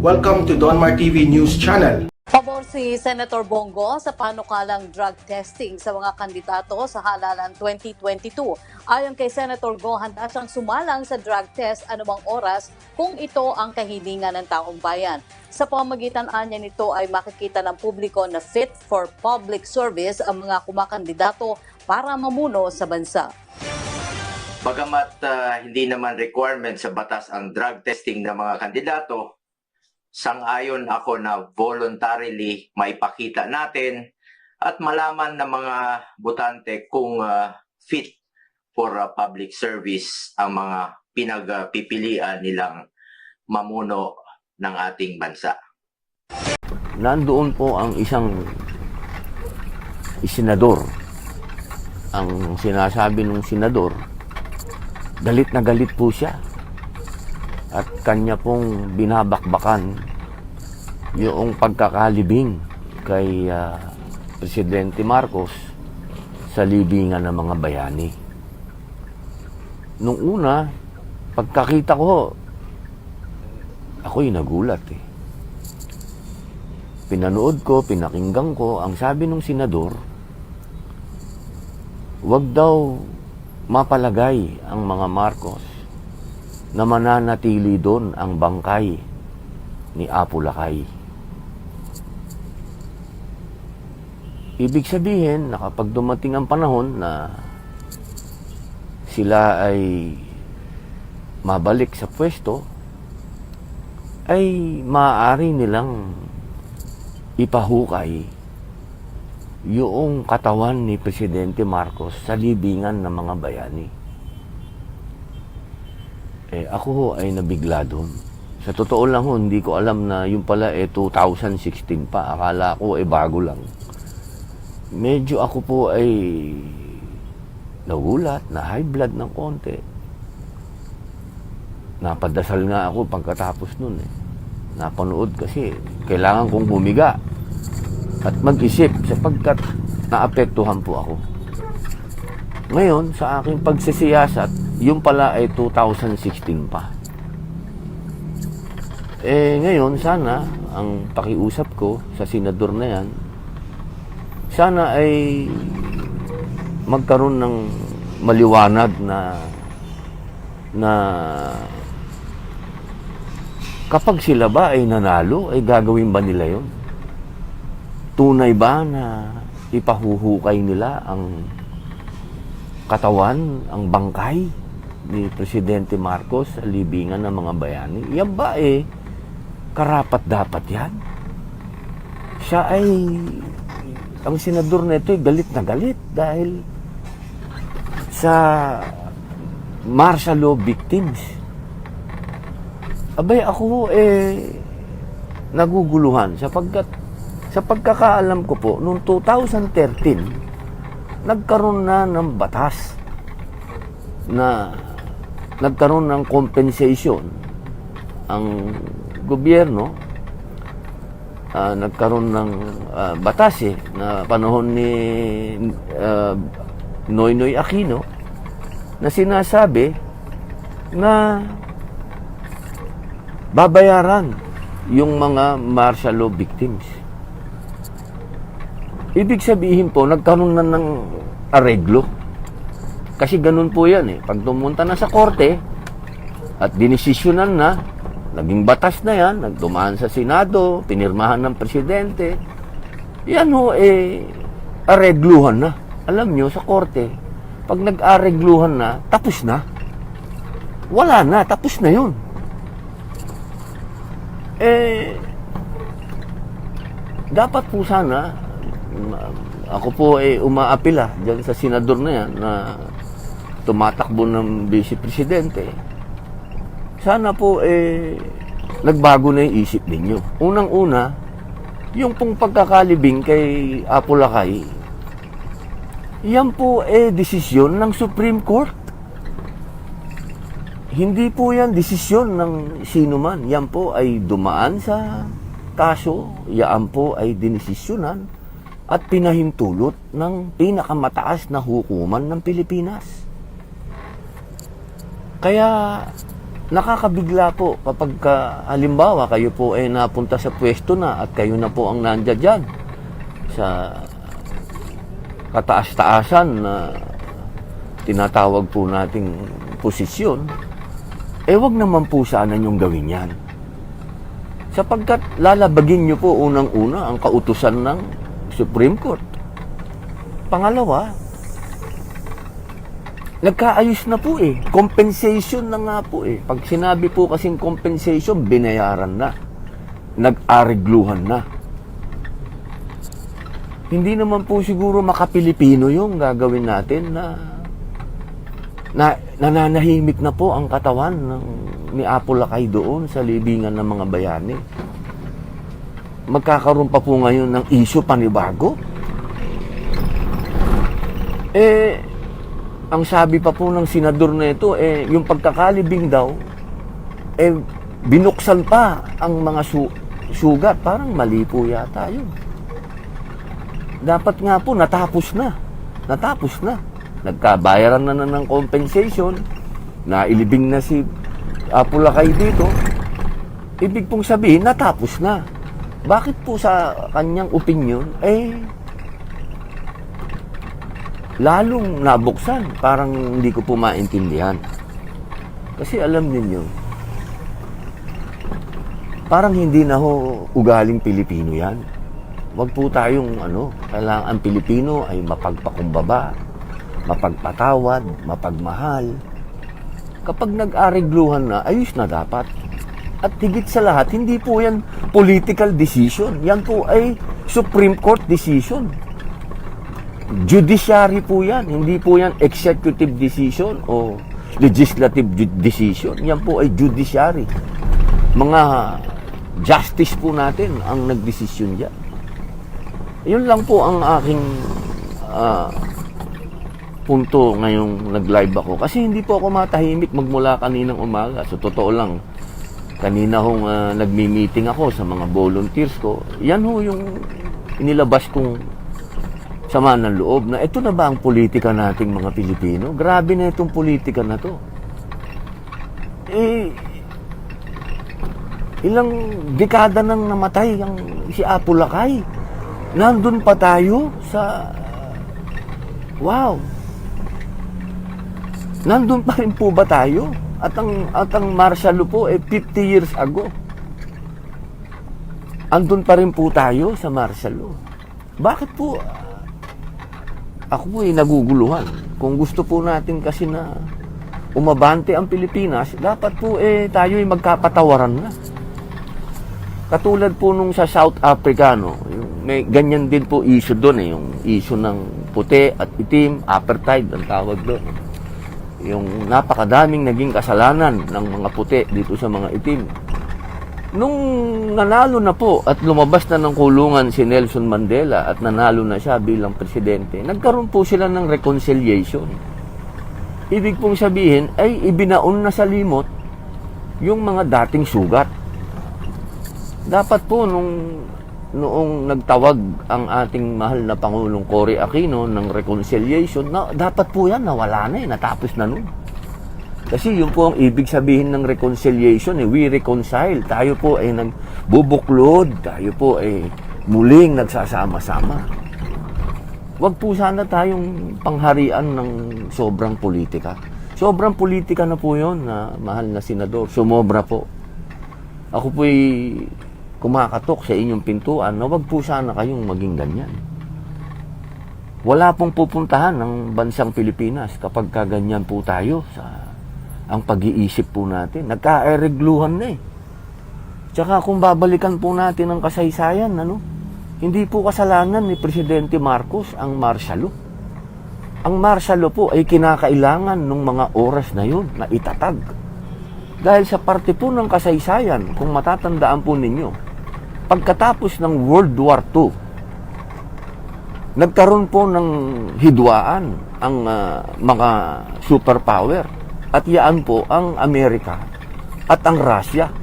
Welcome to Donmar TV News Channel. Pabor si Senator Bongo sa panukalang drug testing sa mga kandidato sa halalan 2022. Ayon kay Senator Go, handa siyang sumalang sa drug test anumang oras kung ito ang kahilingan ng taong bayan. Sa pamamagitan niya nito ay makikita ng publiko na fit for public service ang mga kumakandidato para mamuno sa bansa. Bagamat hindi naman requirement sa batas ang drug testing ng mga kandidato, sang-ayon ako na voluntarily maipakita natin at malaman ng mga botante kung fit for public service ang mga pinagpipilian nilang mamuno ng ating bansa. Nandoon po ang isang senador. Ang sinasabi ng senador, galit na galit po siya. At kanya pong binabakbakan yung pagkakalibing kay Presidente Marcos sa libingan ng mga bayani. Nung una, pagkakita ko, ako'y nagulat eh. Pinanood ko, pinakinggan ko, ang sabi ng senador, wag daw mapalagay ang mga Marcos na mananatili doon ang bangkay ni Apo Lakay. Ibig sabihin na kapag dumating ang panahon na sila ay mabalik sa pwesto, ay maaari nilang ipahukay yung katawan ni Presidente Marcos sa libingan ng mga bayani. Ako ho ay nabigla doon. Sa totoo lang ho, hindi ko alam na yung pala 2016 pa. Akala ko bago lang. Medyo ako po ay nagulat, na high blood ng konti. Napadasal nga ako pagkatapos nun Napanood kasi kailangan kong humiga at mag-isip sapagkat naapektuhan po ako. Ngayon, sa aking pagsisiyasat, yung pala ay 2016 pa. Ngayon, sana, ang pakiusap ko sa senador na yan, sana ay magkaroon ng maliwanag na kapag sila ba ay nanalo, ay gagawin ba nila yon? Tunay ba na ipahuhukay nila ang katawan, ang bangkay ni Presidente Marcos sa libingan ng mga bayani? Yan ba karapat-dapat yan? Siya ay, ang senador na ito ay galit na galit dahil sa martial law victims. Abay ako naguguluhan sapagkat sa pagkakaalam ko po, noong 2013, nagkaroon na ng batas na nagkaroon ng compensation ang gobyerno. Nagkaroon ng batas na panahon ni Noynoy Aquino na sinasabi na babayaran yung mga martial law victims. Ibig sabihin po, nagkaroon na ng areglo. Kasi ganun po yan Pag tumunta na sa korte at dinesisyonan na, naging batas na yan, nagdumaan sa Senado, pinirmahan ng Presidente, yan aregluhan na. Alam nyo, sa korte, pag nag-aregluhan na, tapos na. Wala na, tapos na yun. Dapat po sana, ako po umaapila dyan sa senador na yan na tumatakbo ng Vice Presidente. Sana po nagbago na yung isip ninyo. Unang-una, yung pong pagkakalibing kay Apo Lakay, yan po desisyon ng Supreme Court. Hindi po yan desisyon ng sino man. Yan po ay dumaan sa kaso, yan po ay dinesisyonan at pinahintulot ng pinakamataas na hukuman ng Pilipinas. Kaya nakakabigla po kapag halimbawa kayo po ay napunta sa pwesto na at kayo na po ang nandiyan dyan sa kataas-taasan na tinatawag po nating posisyon, wag naman po sana niyong gawin yan. Sapagkat lalabagin niyo po unang-una ang kautusan ng Supreme Court. Pangalawa, nagkaayos na po compensation na nga po Pag sinabi po kasing compensation, binayaran na. Nag-arigluhan na. Hindi naman po siguro makapilipino yung gagawin natin na nananahimik na po ang katawan ni Apo Lakay doon sa libingan ng mga bayani. Magkakaroon pa po ngayon ng issue panibago. Ang sabi pa po ng senador na ito, yung pagkakalibing daw, binuksan pa ang mga sugat. Parang mali po yata yun. Dapat nga po, natapos na. Nagkabayaran na ng compensation, nailibing na si Apo Lakay dito. Ibig pong sabihin, natapos na. Bakit po sa kanyang opinion, lalong nabuksan? Parang hindi ko po maintindihan. Kasi alam ninyo, parang hindi na ho ugaling Pilipino yan. Wag po tayong kailangan ang Pilipino ay mapagpakumbaba, mapagpatawad, mapagmahal. Kapag nag-arigluhan na, ayos na dapat. At higit sa lahat, hindi po yan political decision. Yan po ay Supreme Court decision. Judiciary po yan. Hindi po yan executive decision o legislative decision. Yan po ay judiciary. Mga justice po natin ang nagdesisyon dyan. Yun lang po ang aking punto ngayong nag-live ako. Kasi hindi po ako matahimik magmula kaninang umaga. So, totoo lang. Kanina hong nagmi-meeting ako sa mga volunteers ko. Yan ho yung inilabas kong sama ng loob na ito na ba ang politika nating mga Pilipino? Grabe na itong politika na to. Ilang dekada nang namatay si Apo Lakay. Nandun pa tayo sa... Wow! Nandun pa rin po ba tayo? At ang martial law po 50 years ago. Andun pa rin po tayo sa martial law. Bakit po? Ako po naguguluhan. Kung gusto po natin kasi na umabante ang Pilipinas, dapat po tayo magkapatawaran na. Katulad po nung sa South Africa, may ganyan din po issue doon yung issue ng puti at itim, apartheid ang tawag doon. Yung napakadaming naging kasalanan ng mga puti dito sa mga itim. Nung nanalo na po at lumabas na ng kulungan si Nelson Mandela at nanalo na siya bilang presidente, nagkaroon po sila ng reconciliation. Ibig pong sabihin ay ibinaon na sa limot yung mga dating sugat. Dapat po noong nagtawag ang ating mahal na Pangulong Cory Aquino ng reconciliation, dapat po yan nawala na natapos na nun. Kasi yun po ang ibig sabihin ng reconciliation, we reconcile. Tayo po ay nagbubuklod, tayo po ay muling nagsasama-sama. Wag po sana tayong pangharian ng sobrang politika. Sobrang politika na po yun, na mahal na senador. Sumobra po. Ako po'y kumakatok sa inyong pintuan na wag po sana kayong maging ganyan. Wala pong pupuntahan ng bansang Pilipinas kapag kaganyan po tayo sa ang pag-iisip po natin. Nagka-eregluhan na Tsaka kung babalikan po natin ang kasaysayan, hindi po kasalanan ni Presidente Marcos ang martial law. Ang martial law po ay kinakailangan ng mga oras na yun na itatag. Dahil sa parte po ng kasaysayan, kung matatandaan po ninyo, pagkatapos ng World War II, nagkaroon po ng hidwaan ang mga superpower. At yaan po ang Amerika at ang Russia.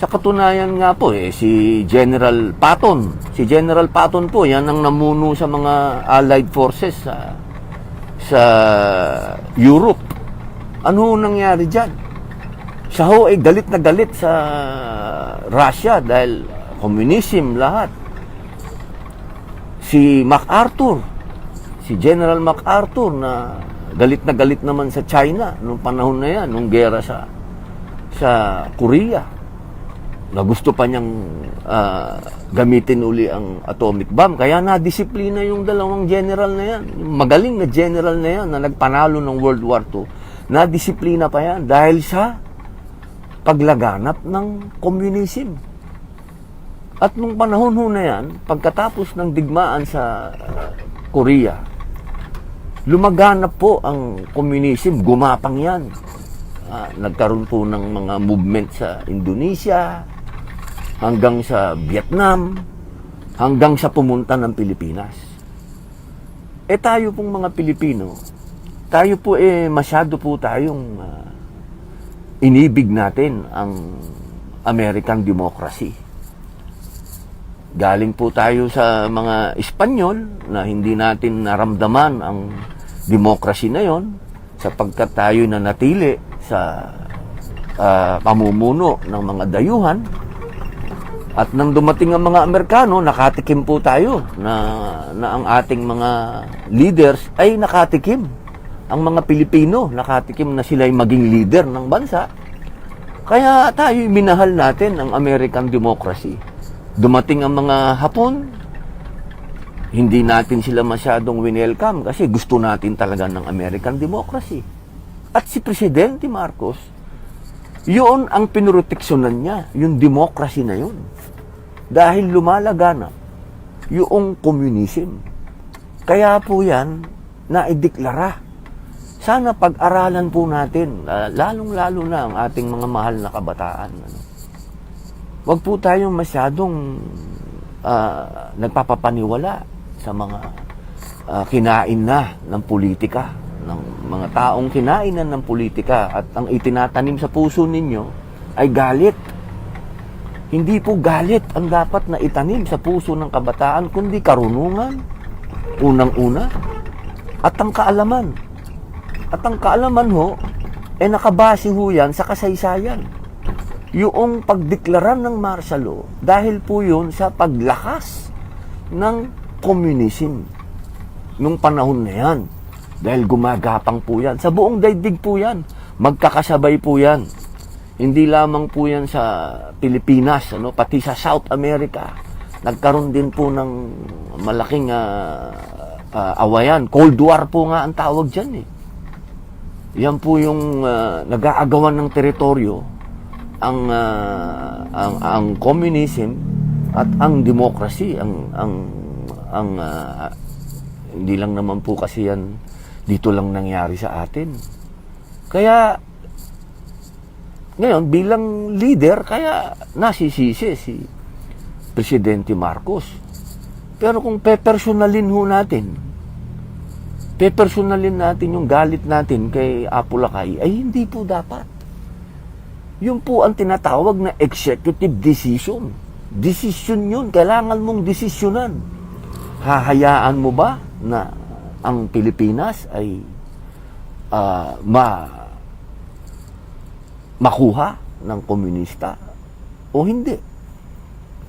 Sa katunayan nga po, si General Patton. Si General Patton po, yan ang namuno sa mga Allied Forces sa Europe. Ano nangyari dyan? Siya ho ay galit na galit sa Russia dahil communism lahat. Si MacArthur, si General MacArthur na galit na galit naman sa China nung panahon na yan, nung gera sa Korea, na gusto pa niyang gamitin uli ang atomic bomb. Kaya nadisiplina yung dalawang general na yan. Yung magaling na general na yan na nagpanalo ng World War II. Nadisiplina pa yan dahil sa paglaganap ng communism. At nung panahon ho na yan, pagkatapos ng digmaan sa Korea, lumaganap po ang communism, gumapang yan. Nagkaroon po ng mga movement sa Indonesia, hanggang sa Vietnam, hanggang sa pumunta ng Pilipinas. Tayo pong mga Pilipino, tayo po masyado po tayong inibig natin ang American democracy. Galing po tayo sa mga Espanyol na hindi natin naramdaman ang democracy na yon sapagkat tayo nanatili sa pamumuno ng mga dayuhan. At nang dumating ang mga Amerikano, nakatikim po tayo na ang ating mga leaders ay nakatikim. Ang mga Pilipino, nakatikim na sila ay maging leader ng bansa. Kaya tayo minahal natin ang American democracy. Dumating ang mga Hapon, hindi natin sila masyadong winelcome kasi gusto natin talaga ng American democracy. At si Presidente Marcos, yun ang pinroteksyonan niya, yung democracy na yun. Dahil lumalaganap yung communism. Kaya po yan, naideklara. Sana pag-aralan po natin, lalong-lalo na ang ating mga mahal na kabataan. Huwag po tayong masyadong nagpapapaniwala sa mga kinain na ng politika, ng mga taong kinainan ng politika at ang itinatanim sa puso ninyo ay galit. Hindi po galit ang dapat na itanim sa puso ng kabataan, kundi karunungan, unang-una, at ang kaalaman. At ang kaalaman ho, nakabase ho yan sa kasaysayan. Yung pagdeklaran ng martial law, dahil po yun sa paglakas ng communism nung panahon na yan. Dahil gumagapang po yan. Sa buong daigdig po yan. Magkakasabay po yan. Hindi lamang po yan sa Pilipinas, pati sa South America. Nagkaroon din po ng malaking awayan. Cold War po nga ang tawag dyan. Yan po yung nag-aagawan ng teritoryo, ang communism at ang democracy. Hindi lang naman po kasi yan dito lang nangyari sa atin. Kaya ngayon, bilang leader, kaya nasisisi si Presidente Marcos. Pero kung pepersonalin natin yung galit natin kay Apo Lakay, ay hindi po dapat. Yun po ang tinatawag na executive decision. Decision yun, kailangan mong desisyonan. Hahayaan mo ba na ang Pilipinas ay makuha ng komunista o hindi?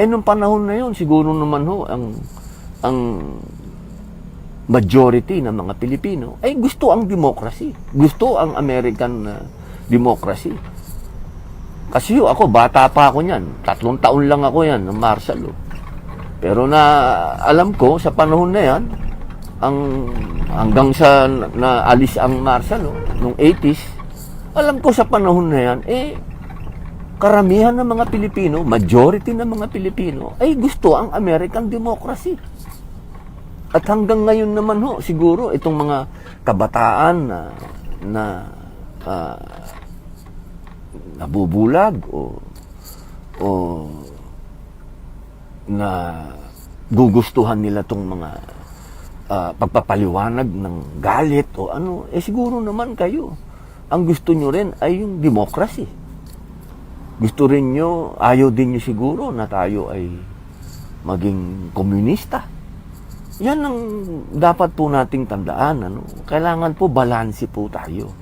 Nung panahon na yun, siguro naman ho, ang majority ng mga Pilipino ay gusto ang democracy. Gusto ang American democracy. Kasi ako, bata pa ako niyan. 3 taon lang ako yan ng martial law. Pero alam ko, sa panahon na yan, hanggang sa naalis ang martial law, nung 80s, alam ko sa panahon na yan, karamihan ng mga Pilipino, majority ng mga Pilipino, ay gusto ang American democracy. At hanggang ngayon naman ho, siguro, itong mga kabataan na nabubulag o na gugustuhan nila itong mga pagpapaliwanag ng galit o ano, siguro naman kayo, ang gusto nyo rin ay yung democracy. Gusto rin nyo, ayaw din nyo siguro na tayo ay maging komunista. Yan ang dapat po nating tandaan. Kailangan po balanse po tayo.